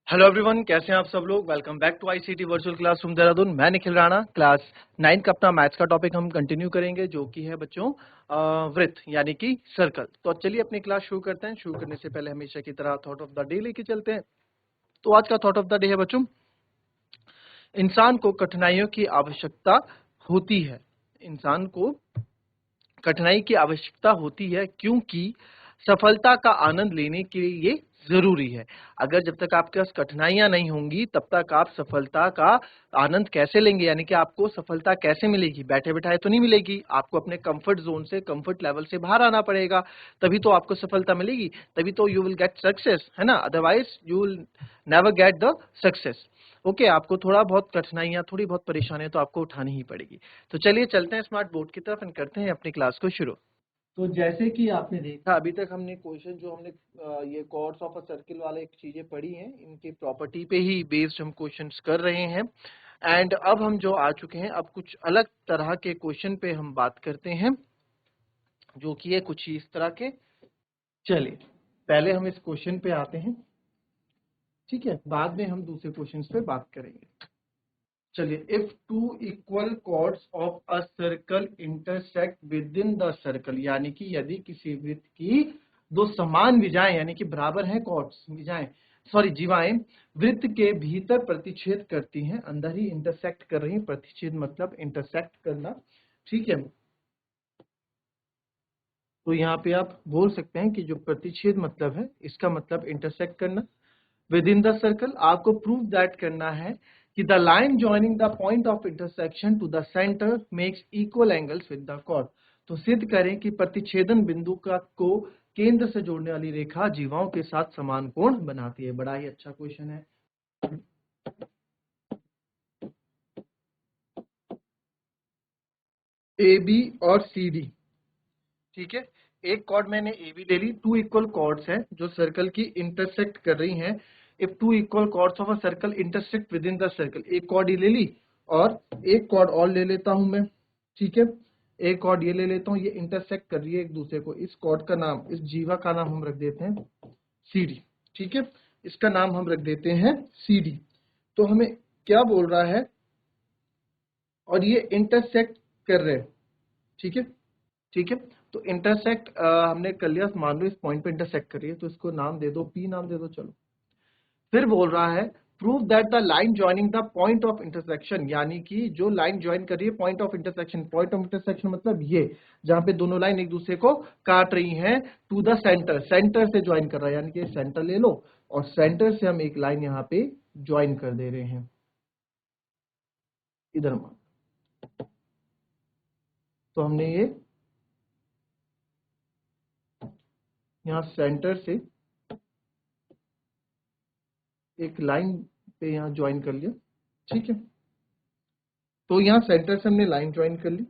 Hello everyone, कैसे हैं आप सब लोग। Welcome back to ICT virtual classroom Dehradun. मैं निखिल राणा। क्लास 9 का अपना मैथ्स का टॉपिक हम कंटिन्यू करेंगे, जो कि है बच्चों वृत्त यानी कि सर्कल। तो चलिए अपनी क्लास शुरू करते हैं। शुरू करने से पहले हमेशा की तरह थॉट ऑफ द डे लेके चलते हैं। तो आज का थॉट ऑफ द डे है बच्चों, इंसान को कठिनाइयों की आवश्यकता होती है। इंसान को कठिनाई की आवश्यकता होती है क्योंकि सफलता का आनंद लेने के लिए ये जरूरी है। अगर जब तक आपके पास कठिनाइयां नहीं होंगी तब तक आप सफलता का आनंद कैसे लेंगे, यानी कि आपको सफलता कैसे मिलेगी। बैठे बैठाए तो नहीं मिलेगी, आपको अपने कंफर्ट जोन से, कंफर्ट लेवल से बाहर आना पड़ेगा, तभी तो आपको सफलता मिलेगी, तभी तो यू विल गेट सक्सेस, है ना। Otherwise you will never get the success. Okay, आपको थोड़ा बहुत कठिनाइयां, थोड़ी बहुत परेशानियां तो आपको उठानी ही पड़ेगी। तो चलिए चलते हैं स्मार्ट बोर्ड की तरफ और करते हैं अपनी क्लास को शुरू। तो जैसे कि आपने देखा, अभी तक हमने क्वेश्चन जो हमने ये कॉर्ड्स ऑफ अ सर्किल वाले चीजें पढ़ी हैं, इनकी प्रॉपर्टी पे ही बेस्ड हम क्वेश्चंस कर रहे हैं। एंड अब हम जो आ चुके हैं, अब कुछ अलग तरह के क्वेश्चन पे हम बात करते हैं, जो कि है कुछ इस तरह के। चलिए पहले हम इस क्वेश्चन पे आते हैं, ठीक है, बाद में हम दूसरे क्वेश्चन पे बात करेंगे। चलिए, if two equal chords of a circle intersect within the circle, यानी कि यदि किसी वृत्त की दो समान विजाएं, यानी कि बराबर हैं कॉर्ड्स, विजाएं सॉरी जीवाएं वृत्त के भीतर प्रतिच्छेद करती हैं, अंदर ही इंटरसेक्ट कर रही हैं। प्रतिच्छेद मतलब इंटरसेक्ट करना, ठीक है। तो यहाँ पे आप बोल सकते हैं कि जो प्रतिच्छेद मतलब है, इसका मतलब इंटरसेक्ट करना विद इन द सर्कल। आपको प्रूव दैट करना है कि the line joining the point of intersection to the centre makes equal angles with the chord. तो सिद्ध करें कि प्रतिच्छेदन बिंदु का को केंद्र से जोड़ने वाली रेखा जीवाओं के साथ समान कोण बनाती है। बड़ा ही अच्छा क्वेश्चन है। ए बी और सी डी, ठीक है। एक कॉर्ड मैंने ए बी ले ली, टू इक्वल कॉर्ड्स हैं जो सर्कल की इंटरसेक्ट कर रही हैं। If two equal chords of a circle intersect within the circle, एक कॉर्ड ये ले ली और एक कॉर्ड और ले लेता हूं मैं, ठीक है। एक कॉर्ड ये ले लेता हूं, ये इंटरसेक्ट कर रही है एक दूसरे को। इस कॉर्ड का नाम, इस जीवा का नाम हम रख देते हैं सी डी, ठीक है। इसका नाम हम रख देते हैं सी डी। तो हमें क्या बोल रहा है, और ये इंटरसेक्ट कर रहे हैं, ठीक है, ठीक है। तो इंटरसेक्ट हमने कर लिया, मान लो इस पॉइंट पे इंटरसेक्ट कर रही है, तो इसको नाम दे दो, पी नाम दे दो, चलो। फिर बोल रहा है prove that the line joining the point of intersection, यानी कि जो लाइन ज्वाइन कर रही है point of intersection. Point of intersection मतलब ये जहां पे दोनों लाइन एक दूसरे को काट रही हैं, टू द सेंटर, सेंटर से ज्वाइन कर रहा है, यानी कि सेंटर ले लो और सेंटर से हम एक लाइन यहाँ पे ज्वाइन कर दे रहे हैं इधर में। तो हमने ये यहाँ सेंटर से एक लाइन पे यहाँ ज्वाइन कर लिया, ठीक है। तो यहाँ सेंटर से हमने लाइन ज्वाइन कर ली।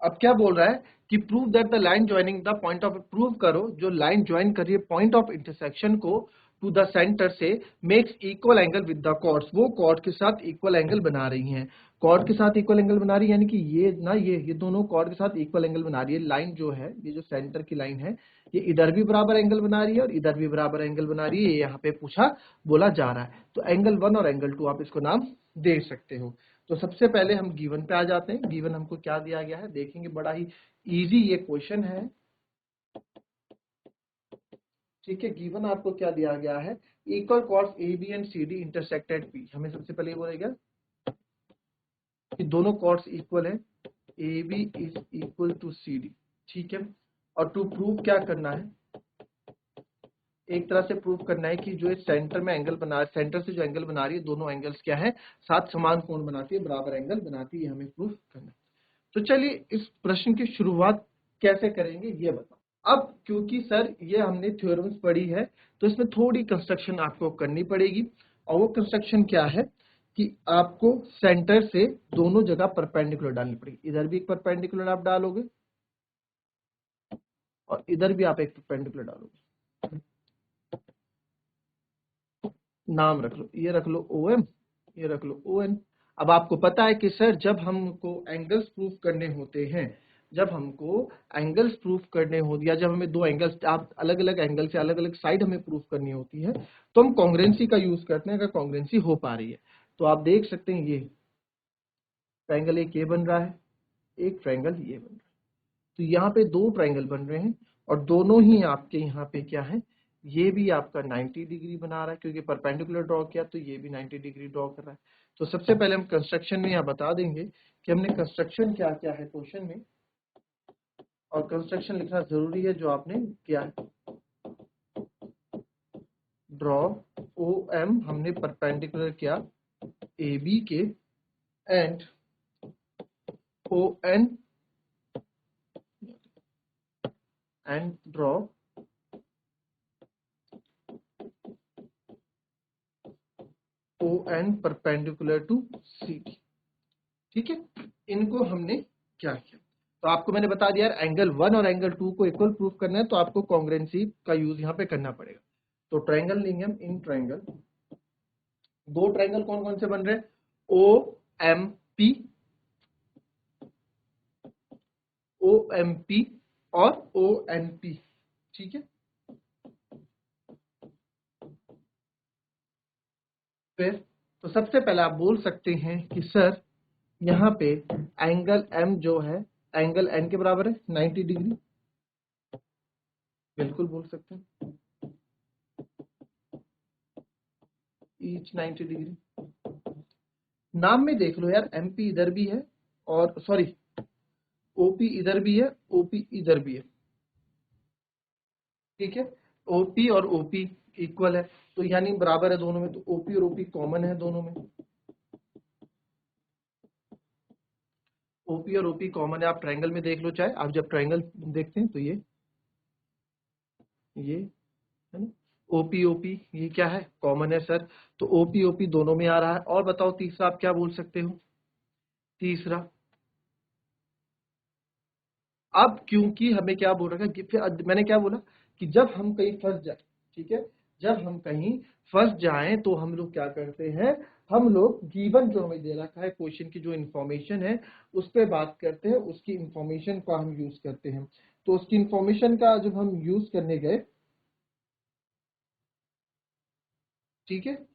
अब क्या बोल रहा है कि prove that the line joining the point of, prove करो जो लाइन ज्वाइन कर रही है पॉइंट ऑफ इंटरसेक्शन को टू द सेंटर से makes equal angle with the chords, वो कॉर्ड के साथ इक्वल एंगल बना रही हैं। कॉर्ड के साथ इक्वल एंगल बना रही है, यानी कि ये ना, ये दोनों कॉर्ड के साथ इक्वल एंगल बना रही है। लाइन जो है, ये जो सेंटर की लाइन है, ये इधर भी बराबर एंगल बना रही है और इधर भी बराबर एंगल बना रही है। ये यहाँ पे पूछा बोला जा रहा है। तो एंगल 1 और एंगल 2 आप इसको नाम दे सकते हो। तो सबसे पहले हम गिवन पे आ जाते हैं। गिवन हमको क्या दिया गया है देखेंगे, बड़ा ही इजी ये क्वेश्चन है, ठीक है। गिवन आपको क्या दिया गया है, equal chords A B and C D intersected P. हमें सबसे पहले ये बोलेगा कि दोनों कॉर्ड्स इक्वल है, A B is equal to C D, ठीक है। और टू प्रूव क्या करना है, एक तरह से प्रूव करना है कि जो इस सेंटर में एंगल बना, सेंटर से जो एंगल बना रही है, दोनों एंगल्स क्या है, साथ समान कोण बनाती है, बराबर एंगल बनाती है, हमें प्रूव करना है। तो चलिए इस प्रश्न की शुरुआत कैसे करेंगे ये बताओ। अब क्योंकि सर ये हमने थ्योरम्स पढ़ी है, तो इसमें थोड़ी कंस्ट्रक्शन आपको करनी पड़ेगी। और वो कंस्ट्रक्शन क्या है कि आपको सेंटर से दोनों जगह परपेंडिकुलर डालनी पड़ेगी। इधर भी एक परपेंडिकुलर आप डालोगे और इधर भी आप एक परपेंडिकुलर डालोगे। नाम रख लो, ये रख लो ओ एम, ये रख लो ओ एन। अब आपको पता है कि सर जब हमको एंगल्स प्रूफ करने होते हैं, जब हमको एंगल्स प्रूफ करने होती है, जब हमें दो एंगल्स, आप अलग अलग एंगल से अलग अलग साइड हमें प्रूफ करनी होती है, तो हम कॉन्ग्रेंसी का यूज करते हैं, अगर कॉन्ग्रेंसी हो पा रही है। तो आप देख सकते हैं ये ट्रायंगल एक ये बन रहा है, एक ट्रायंगल ये बन रहा है। तो यहाँ पे दो ट्रायंगल बन रहे हैं और दोनों ही आपके यहाँ पे क्या है, ये भी आपका 90 डिग्री बना रहा है, क्योंकि परपेंडिकुलर ड्रॉ किया तो ये भी 90 डिग्री ड्रॉ कर रहा है। तो सबसे पहले हम कंस्ट्रक्शन में यहाँ बता देंगे कि हमने कंस्ट्रक्शन क्या क्या है क्वेश्चन में, और कंस्ट्रक्शन लिखना जरूरी है जो आपने किया है। ड्रॉ ओ एम हमने परपेंडिकुलर किया ए बी के, and O N and draw O N perpendicular to C D. ठीक है, इनको हमने क्या किया, तो आपको मैंने बता दिया एंगल 1 और एंगल 2 को इक्वल प्रूफ करना है, तो आपको कॉन्ग्रेंसी का यूज यहाँ पे करना पड़ेगा। तो ट्रायंगल लेंगे हम, इन ट्रायंगल दो ट्रायंगल कौन कौन से बन रहे हैं, ओ एम पी और ओ एन पी। ठीक है, फिर तो सबसे पहले आप बोल सकते हैं कि सर यहाँ पे एंगल m जो है एंगल n के बराबर है 90 डिग्री, बिल्कुल बोल सकते हैं, ईच 90 डिग्री। नाम में देख लो यार, MP इधर भी है और सॉरी OP इधर भी है, OP इधर भी है। ठीक है, OP और OP इक्वल है, तो यानी बराबर है दोनों में, तो OP और OP कॉमन है दोनों में। OP और OP कॉमन है, आप ट्रायंगल में देख लो, चाहे आप जब ट्रायंगल देखते हैं तो ये है ना, OP OP ये क्या है, कॉमन है सर, तो OP OP दोनों में आ रहा है। और बताओ तीसरा आप क्या बोल सकते हो, तीसरा अब क्योंकि हमें क्या बोल रखा है कि फिर मैंने क्या बोला कि जब हम कहीं फंस जाए, ठीक है, जब हम कहीं फंस जाएं तो हम लोग क्या करते हैं, हम लोग गिवन जो हमें दे रखा है क्वेश्चन की जो इन्फॉर्मेशन है उस पर बात करते हैं, उसकी इन्फॉर्मेशन का हम यूज करते हैं। तो उसकी इन्फॉर्मेशन का जब हम यूज करने गए, ठीक है,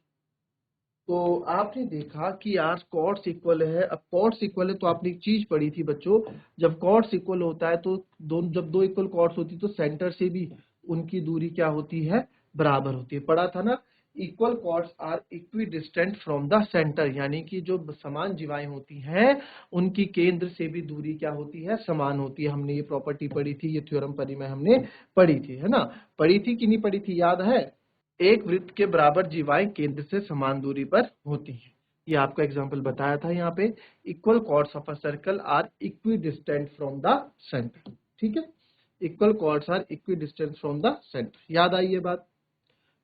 तो आपने देखा कि यार कॉर्ड्स इक्वल है। अब कॉर्ड्स इक्वल है तो आपने एक चीज पढ़ी थी बच्चों, जब कॉर्ड्स इक्वल होता है तो जब दो इक्वल कॉर्ड्स होती है तो सेंटर से भी उनकी दूरी क्या होती है, बराबर होती है। पढ़ा था ना, equal chords are equidistant from the centre, यानी कि जो समान जीवाएं होती हैं उनकी केंद्र से भी दूरी क्या होती है, समान होती है। हमने ये प्रॉपर्टी पढ़ी थी, ये थ्योरम पढ़ी में हमने पढ़ी थी, है ना, पढ़ी थी कि नहीं पढ़ी थी, याद है। एक वृत्त के बराबर जीवाएं केंद्र से समान दूरी पर होती हैं। ये आपका एग्जांपल बताया था यहाँ पे, equal chords of a circle are equidistant from the centre. ठीक है, equal chords are equidistant from the centre, याद आई ये बात।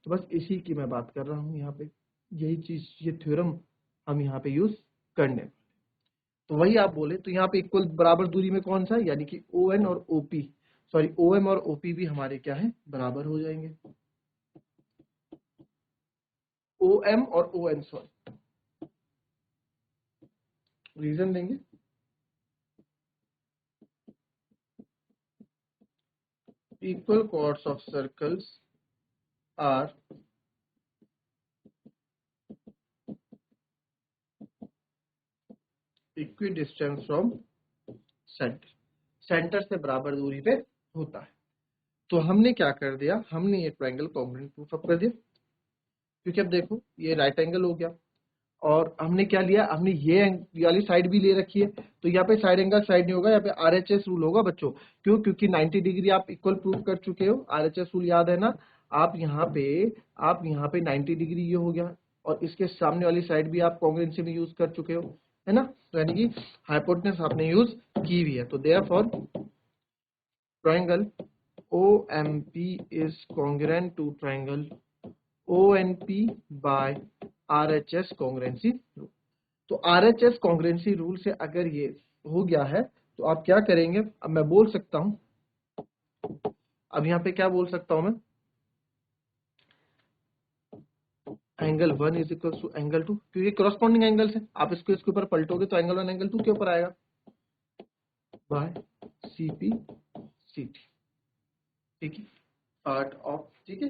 तो बस इसी की मैं बात कर रहा हूँ यहाँ पे, यही चीज, ये थ्योरम हम यहाँ पे यूज करने। तो वही आप बोले, तो यहाँ पे इक्वल बराबर दूरी में कौन सा है, यानी कि ON और OP, सॉरी OM और OP भी हमारे क्या है, बराबर हो जाएंगे। OM और ON, सॉरी, रीजन देंगे, equal chords of circles are equidistant from center, centre से बराबर दूरी पे होता है। तो हमने क्या कर दिया, हमने ये ट्रायंगल कॉन्ग्रुएंट प्रूफ अप कर दिया, क्योंकि अब देखो ये राइट एंगल हो गया, और हमने क्या लिया, हमने ये वाली साइड भी ले रखी है, तो यहाँ पे साइड एंगल साइड नहीं होगा, यहाँ पे RHS रूल होगा बच्चों। क्यों, क्योंकि 90 डिग्री आप इक्वल प्रूफ कर चुके हो, RHS रूल याद है ना। आप यहाँ पे 90 डिग्री ये हो गया, और इसके सामने वाली साइड भी आप कॉन्ग्रुएंसी में यूज कर चुके हो, है ना, तो यानी कि हाइपोटेनस आपने यूज की हुई है। तो therefore triangle OMP is congruent to triangle ONP by RHS congruency rule. तो RHS कॉन्ग्रुएंसी रूल से अगर ये हो गया है तो आप क्या करेंगे, अब मैं बोल सकता हूं, अब यहाँ पे क्या बोल सकता हूं मैं, angle 1 is equal to angle 2, क्योंकि क्रॉसपॉन्डिंग एंगल्स है, आप इसको इसके ऊपर पलटोगे तो एंगल 1 एंगल 2 के ऊपर आएगा, बाय CP CT, ठीक है, पार्ट ऑफ, ठीक है।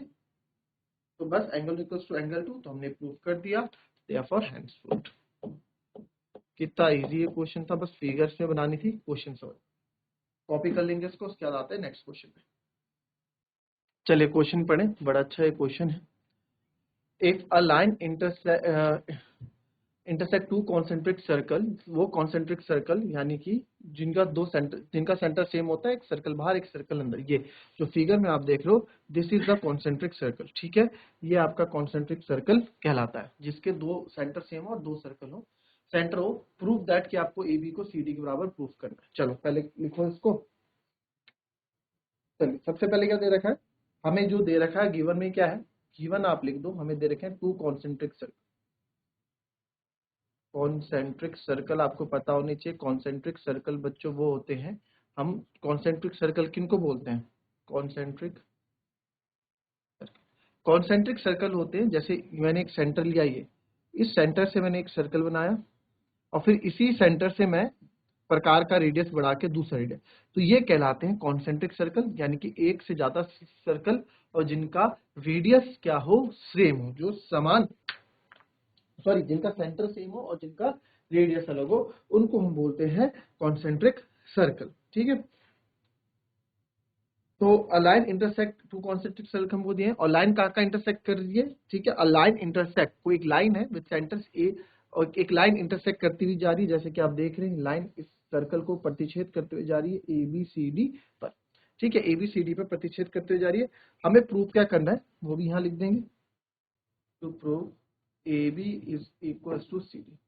तो बस एंगल इक्वल्स टू एंगल 2 तो हमने प्रूव कर दिया, देयरफॉर हैंसफोर्थ। कितना इजी ये क्वेश्चन था, बस फिगर्स में बनानी थी, क्वेश्चन सॉल्व। कॉपी कर लेंगे इसको, उसके बाद आते हैं नेक्स्ट क्वेश्चन पे। चलिए क्वेश्चन पढ़ें, बड़ा अच्छा ये क्वेश्चन है। If a line intersect to concentric circle, वो कॉन्सेंट्रिक सर्कल यानी कि जिनका सेंटर सेम होता है, एक सर्कल बाहर एक सर्कल अंदर, ये जो फिगर में आप देख रहे हो, this is the concentric circle, ठीक है। ये आपका कॉन्सेंट्रिक सर्कल कहलाता है, जिसके दो सेंटर सेम हो और दो सर्कल हो, सेंटर हो। प्रूव दैट कि आपको ए बी को सी डी के बराबर प्रूव करना है। चलो पहले लिखो इसको। चलिए सबसे पहले क्या दे रखा है, हमें जो दे रखा है गिवन में क्या है, गिवन आप लिख दो, हमें दे रखे हैं to concentric circle. Concentric circle आपको पता होनी चाहिए, कॉन्सेंट्रिक सर्कल बच्चों वो होते हैं, हम कॉन्सेंट्रिक सर्कल किनको बोलते हैं, कॉन्सेंट्रिक सर्कल होते हैं, जैसे मैंने एक सेंटर लिया, ये इस सेंटर से मैंने एक सर्कल बनाया और फिर इसी सेंटर से मैं प्रकार का रेडियस बढ़ा के दूसरा रेडियस, तो ये कहलाते हैं कॉन्सेंट्रिक सर्कल, यानी कि एक से ज्यादा सर्कल और जिनका रेडियस क्या हो, सेम हो, जो समान, सॉरी, जिनका सेंटर सेम हो और जिनका रेडियस अलग हो, उनको हम बोलते हैं कॉन्सेंट्रिक सर्कल, ठीक है। तो align intersect to concentric circle हमको दिए और लाइन का इंटरसेक्ट कर दिए, ठीक है। अलाइन इंटरसेक्ट, कोई एक लाइन है विद सेंटर्स ए और एक लाइन इंटरसेक्ट करती हुई जा रही है, जैसे कि आप देख रहे हैं लाइन इस सर्कल को प्रतिच्छेद करते हुए जा रही है ए बी सी डी पर, ठीक है, ए बी सी डी पर प्रतिच्छेद करते हुए जा रही है। हमें प्रूव क्या करना है वो भी यहाँ लिख देंगे, to prove A B is equal to C D,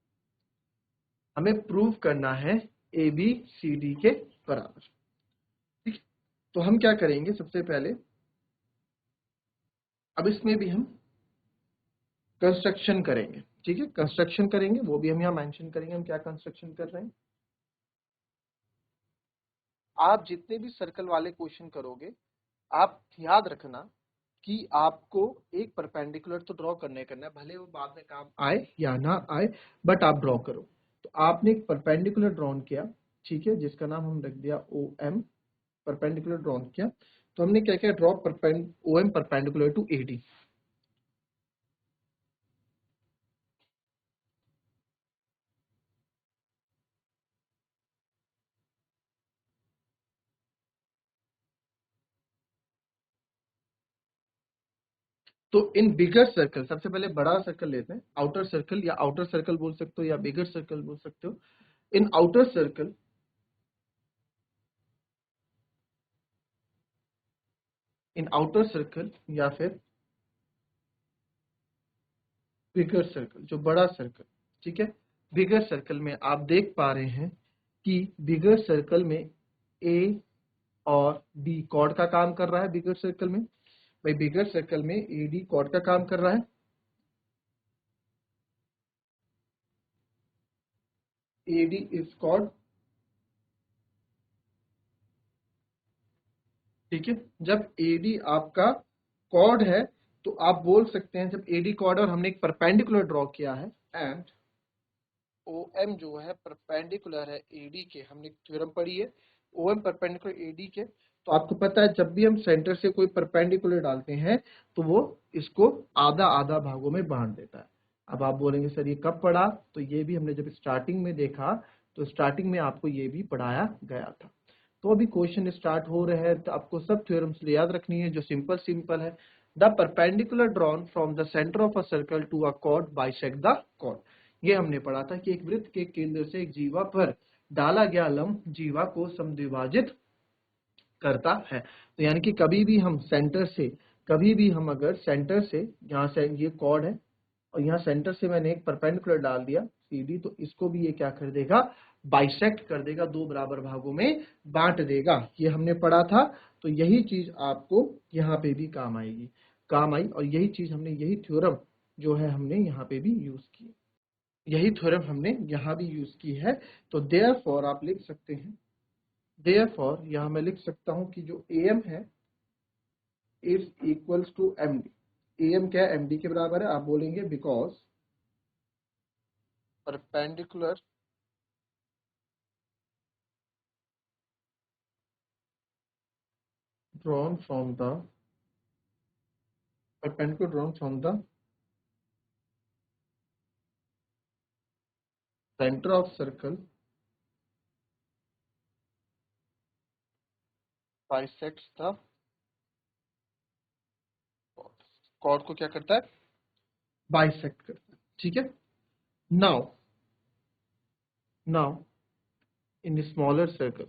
हमें प्रूव करना है ए बी सी डी के बराबर, ठीक है। तो हम क्या करेंगे, सबसे पहले अब इसमें भी हम कंस्ट्रक्शन करेंगे, ठीक है, कंस्ट्रक्शन करेंगे, वो भी हम यहाँ मेंशन करेंगे हम क्या कंस्ट्रक्शन कर रहे हैं। आप जितने भी सर्कल वाले क्वेश्चन करोगे, आप याद रखना कि आपको एक परपेंडिकुलर तो ड्रॉ करना है, भले वो बाद में काम आए या ना आए, बट आप ड्रॉ करो। तो आपने एक परपेंडिकुलर ड्रॉन किया, ठीक है, जिसका नाम हम रख दिया ओ एम, परपेंडिकुलर ड्रॉन किया। तो हमने क्या किया, draw O M perpendicular to A D. तो इन बिगर सर्कल, सबसे पहले बड़ा सर्कल लेते हैं, आउटर सर्कल या आउटर सर्कल बोल सकते हो या बिगर सर्कल बोल सकते हो। इन आउटर सर्कल, इन आउटर सर्कल या फिर बिगर सर्कल, जो बड़ा सर्कल, ठीक है, बिगर सर्कल में आप देख पा रहे हैं कि बिगर सर्कल में ए और डी कॉर्ड का काम कर रहा है। बिगर सर्कल में भाई, बिगर सर्कल में ए डी कॉर्ड का काम कर रहा है, ए डी इज कॉर्ड, ठीक है। जब एडी आपका कॉर्ड है तो आप बोल सकते हैं, जब एडी कॉर्ड और हमने एक परपेंडिकुलर ड्रॉ किया है एंड ओ एम जो है परपेंडिकुलर है एडी के, हमने थ्योरम पढ़ी है ओ एम परपेंडिकुलर एडी के, तो आपको पता है जब भी हम सेंटर से कोई परपेंडिकुलर डालते हैं तो वो इसको आधा आधा भागों में बांट देता है। अब आप बोलेंगे सर ये कब पढ़ा, तो ये भी हमने जब स्टार्टिंग में देखा, तो स्टार्टिंग में आपको ये भी पढ़ाया गया था। तो अभी क्वेश्चन स्टार्ट हो रहे हैं, तो आपको सब थ्योरम्स याद रखनी है जो सिंपल सिंपल है। The perpendicular drawn from the centre of a circle to a chord bisect the chord, ये हमने पढ़ा था कि एक वृत्त के केंद्र से एक जीवा पर डाला गया लंब जीवा को समद्विभाजित करता है। तो यानी कि कभी भी हम सेंटर से, कभी भी हम अगर सेंटर से, यहाँ से ये कॉर्ड है और यहाँ सेंटर से मैंने एक परपेंडिकुलर डाल दिया सीडी, तो इसको भी ये क्या कर देगा, बाइसेक्ट कर देगा, दो बराबर भागों में बांट देगा। ये हमने पढ़ा था, तो यही चीज आपको यहाँ पे भी काम आएगी, काम आई, और यही चीज हमने, यही थ्योरम जो है हमने यहाँ पे भी यूज की, यही थ्योरम हमने यहाँ भी यूज की है। तो देयरफॉर आप लिख सकते हैं, देयरफॉर यहाँ मैं लिख सकता हूँ कि जो AM है is equals to MD। AM क्या है, MD के बराबर है। आप बोलेंगे because perpendicular drawn from the perpendicular drawn from the center of circle bisects the chord को क्या करता है, बाइसेक्ट करता है, ठीक है। नाउ इन स्मॉलर सर्कल,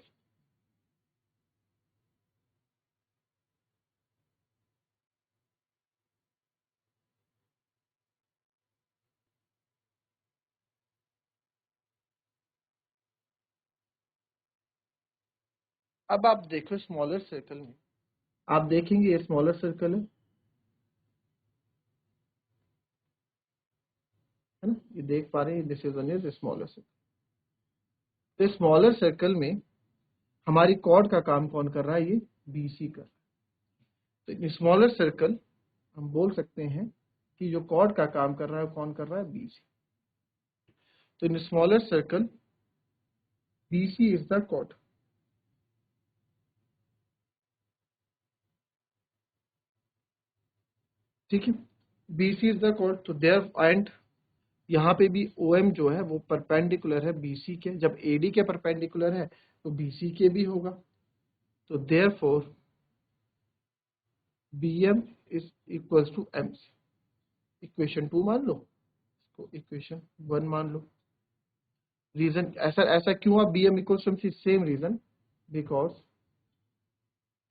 अब आप देखो स्मॉलर सर्कल में, आप देखेंगे ये स्मॉलर सर्कल है ना, ये देख पा रहे हैं, this is one is smaller circle. तो स्मॉलर सर्कल में हमारी कॉर्ड का काम कौन कर रहा है, ये बीसी कर रहा है। तो स्मॉलर सर्कल हम बोल सकते हैं कि जो कॉर्ड का काम कर रहा है कौन कर रहा है, बीसी। तो इन smaller circle BC is the chord, ठीक है, बीसी इज द कॉर्ड। तो देयर एंड यहाँ पे भी OM जो है वो परपेंडिकुलर है BC के, जब AD के परपेंडिकुलर है तो BC के भी होगा। तो therefore BM is equals to MC। Equation 2 मान लो, इसको इक्वेशन 1 मान लो। रीजन ऐसा क्यों आप BM equals to MC, same reason, because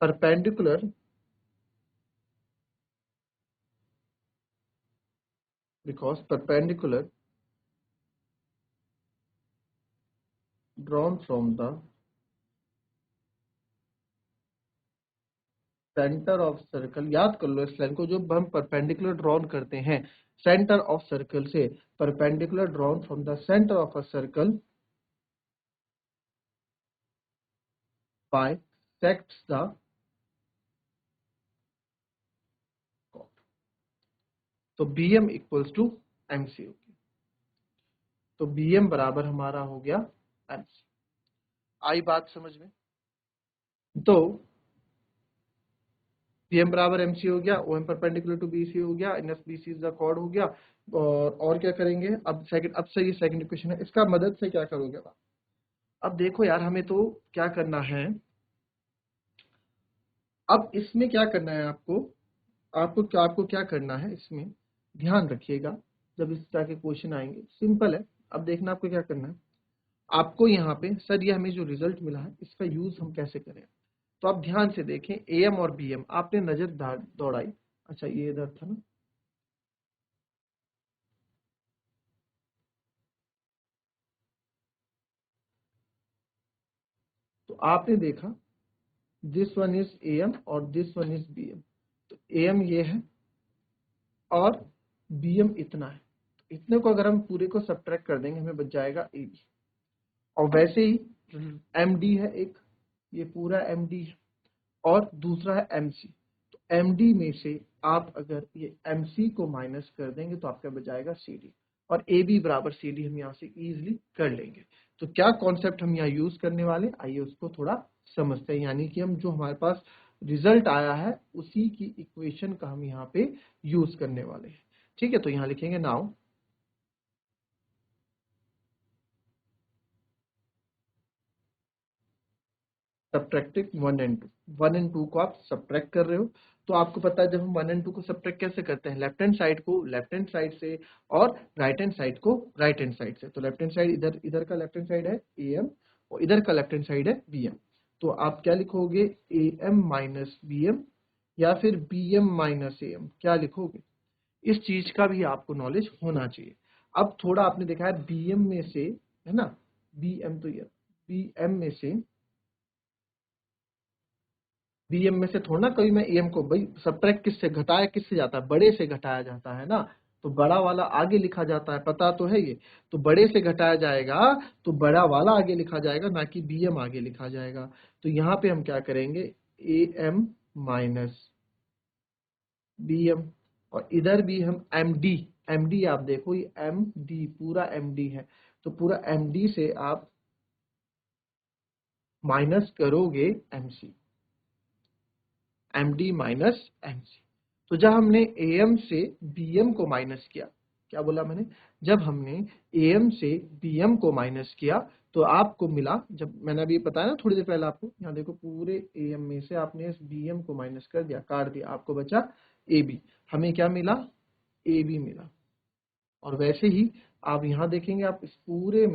perpendicular drawn from the centre of circle, याद कर लो इस लाइन को, जो हम परपेंडिकुलर ड्रॉन करते हैं सेंटर ऑफ सर्कल से, perpendicular drawn from the centre of a circle bisects the chord। तो BM इक्वल्स टू MC हो गया। तो BM बराबर हमारा हो गया MC। आई बात समझ में? तो BM बराबर MC हो गया, OM परपेंडिकुलर टू BC हो गया, NF BC is the chord हो गया। और क्या करेंगे अब, अब से ये सेकंड इक्वेशन है, इसका मदद से क्या करोगे आप? अब देखो यार, हमें तो क्या करना है, अब इसमें क्या करना है आपको, आपको क्या करना है इसमें, ध्यान रखिएगा जब इस तरह के क्वेश्चन आएंगे, सिंपल है। अब देखना आपको क्या करना है, आपको यहाँ पे सर ये हमें जो रिजल्ट मिला है इसका यूज हम कैसे करें। तो आप ध्यान से देखें, AM और BM आपने नजर दौड़ाई, अच्छा ये इधर था ना, तो आपने देखा दिस वन इज AM और दिस वन इज BM। तो AM ये है और BM इतना है, तो इतने को अगर हम पूरे को सब्ट्रैक्ट कर देंगे हमें बच जाएगा AB। और वैसे ही MD है एक, ये पूरा MD है, और दूसरा है MC। तो MD में से आप अगर ये MC को माइनस कर देंगे तो आपका बच जाएगा CD, और AB बराबर CD हम यहाँ से इजीली कर लेंगे। तो क्या कॉन्सेप्ट हम यहाँ यूज करने वाले, आइए उसको थोड़ा समझते हैं। यानी कि हम जो हमारे पास रिजल्ट आया है उसी की इक्वेशन का हम यहाँ पे यूज करने वाले हैं, ठीक है। तो यहाँ लिखेंगे नाउ सब्ट्रैक्टिंग 1 एंड 2, 1 एंड 2 को आप सब्ट्रैक्ट कर रहे हो। तो आपको पता है जब हम 1 एंड 2 को सब्ट्रैक्ट कैसे करते हैं, लेफ्ट हैंड साइड को लेफ्ट हैंड साइड से और राइट हैंड साइड को राइट हैंड साइड से। तो लेफ्ट हैंड साइड इधर का लेफ्ट हैंड साइड है AM और इधर का लेफ्ट हैंड साइड है BM। तो आप क्या लिखोगे, AM माइनस BM या फिर BM माइनस AM, क्या लिखोगे, इस चीज का भी आपको नॉलेज होना चाहिए। अब थोड़ा आपने देखा है BM में से, है ना, BM तो ये BM में से, BM में से थोड़ा ना कभी मैं AM को, भाई सब्ट्रैक्ट किससे, घटाया किससे जाता है, बड़े से घटाया जाता है ना, तो बड़ा वाला आगे लिखा जाता है, पता तो है ये। तो बड़े से घटाया जाएगा तो बड़ा वाला आगे लिखा जाएगा, ना कि BM आगे लिखा जाएगा। तो यहाँ पे हम क्या करेंगे, AM माइनस BM, और इधर भी हम MD आप देखो ये MD पूरा MD है, तो पूरा MD से आप माइनस करोगे MC। M D minus M C. तो जब हमने ए एम से बी एम को माइनस किया, क्या बोला मैंने, जब हमने ए एम से बी एम को माइनस किया तो आपको मिला, जब मैंने अभी बताया ना थोड़ी देर पहले आपको, यहाँ देखो पूरे ए एम में से आपने इस बी एम को माइनस कर दिया, काट दिया, आपको बचा ए बी। हमें क्या मिला, ए बी मिला। और वैसे ही आप यहाँ देखेंगे, आप इस पूरे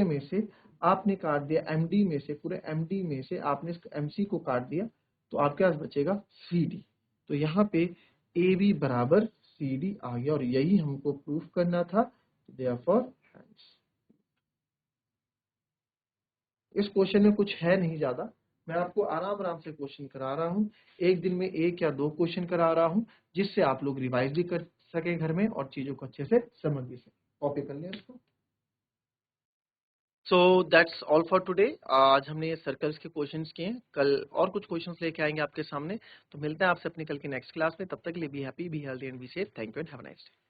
में से आपने काट दिया एमडी में से, पूरे एमडी में से आपने एमसी को काट दिया, तो आपके पास बचेगा सी डी। तो यहाँ पे ए बी बराबर सी डी आ गया, और यही हमको प्रूफ करना था। देयरफॉर हैंस, इस क्वेश्चन में कुछ है नहीं ज्यादा, मैं आपको आराम आराम से क्वेश्चन करा रहा हूँ, एक दिन में 1 या 2 क्वेश्चन करा रहा हूँ, जिससे आप लोग रिवाइज भी कर सके घर में और चीजों को अच्छे से समझ भी सके। कॉपी कर लें इसको। So that's all for today. आज हमने ये सर्कल्स के क्वेश्चंस किए हैं, कल और कुछ क्वेश्चंस लेके आएंगे आपके सामने। तो मिलते हैं आपसे अपनी कल की नेक्स्ट क्लास में, तब तक के लिए be happy, be healthy and be safe. Thank you and have a nice day.